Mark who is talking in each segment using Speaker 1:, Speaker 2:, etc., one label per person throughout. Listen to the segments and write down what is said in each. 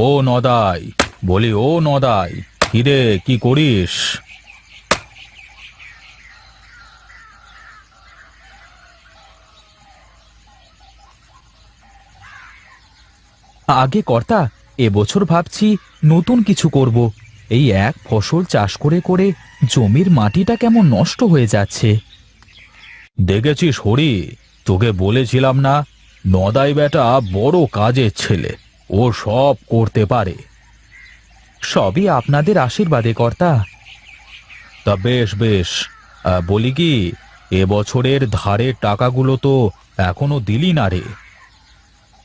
Speaker 1: ও নদাই, বলি ও নদাই, কিরে কি করিস? আগে কর্তা, এবছর ভাবছি নতুন কিছু করব। এই এক ফসল চাষ করে করে জমির মাটিটা কেমন নষ্ট হয়ে যাচ্ছে। দেখেছিস হরি, তোকে বলেছিলাম না, নদাই বেটা বড় কাজের ছেলে, ও সব করতে পারে। সবই আপনাদের আশীর্বাদে কর্তা। তা বেশ বেশ, বলি কি, এবছরের ধারের টাকাগুলো তো এখনো দিলি না রে।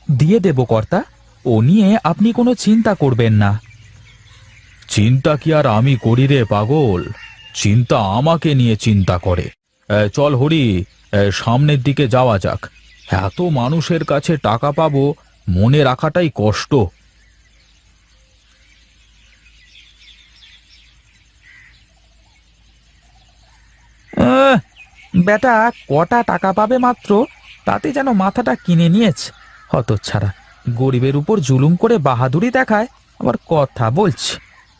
Speaker 1: দিয়ে দেব কর্তা, ও নিয়ে আপনি কোনো চিন্তা করবেন না। চিন্তা কি আর আমি করি রে পাগল, চিন্তা আমাকে নিয়ে চিন্তা করে। চল হরি, সামনের দিকে যাওয়া যাক। এত মানুষের কাছে টাকা পাবো, মনে রাখাটাই কষ্ট। আহ, বেটা কটা টাকা পাবে মাত্র, তাতে যেন মাথাটা কিনে নিয়েছে। হতচ্ছাড়া, গরিবের উপর জুলুম করে বাহাদুরি দেখায়, আবার কথা বলছে।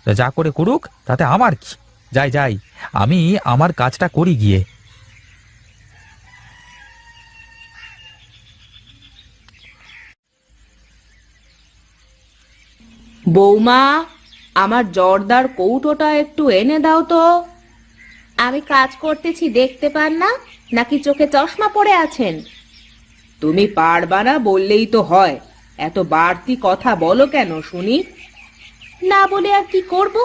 Speaker 1: তা যা করে করুক, তাতে আমার কি। যাই যাই, আমি আমার কাজটা করি গিয়ে।
Speaker 2: বৌমা, আমার জর্দার কৌটোটা একটু এনে দাও তো। আমি কাজ করতেছি দেখতে পান না, নাকি চোখে চশমা পড়ে আছেন? তুমি পারবা না বললেই তো হয়, এত বাড়তি কথা বলো কেন শুনি? না বলে আর কি করব?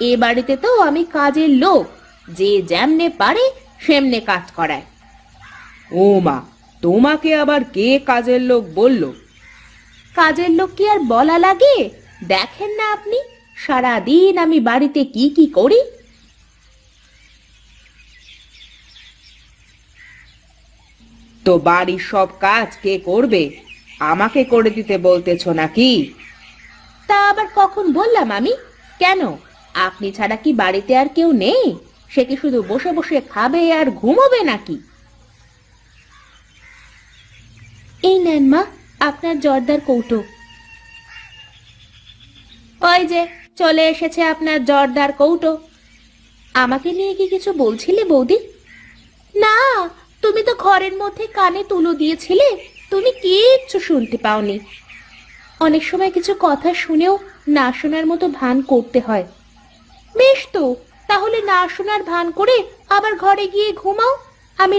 Speaker 2: এ বাড়িতে তো আমি কাজের লোক, যে যেমনে পারে সেমনে কাজ করায়। ও মা, তোমাকে আবার কে কাজের লোক বললো? কাজের লোক কি আর বলা লাগে? দেখেন না আপনি, সারা দিন আমি বাড়িতে কি কি করি। তো বাড়ির সব কাজ কে করবে? আমাকে করে দিতে বলতেছো নাকি? তা আবার কখন বললাম আমি? কেন, আপনি ছাড়া কি বাড়িতে আর কেউ নেই? সে কি শুধু বসে বসে খাবে আর ঘুমোবে নাকি? এই নেন মা, আপনার জর্দার কৌটো। ওই যে চলে এসেছে আপনার জর্দার কৌটো। আমাকে নিয়ে কি কিছু বলছিলে বৌদি? না, তুমি তো ঘরের মধ্যে কানে তুলো দিয়েছিলে, তুমি কিচ্ছু শুনতে পাওনি। অনেক সময় কিছু কথা শুনেও না শোনার মতো ভান করতে হয়। বেশ তো, তাহলে না শোনার ভান করে আবার ঘরে গিয়ে ঘুমাও। আমি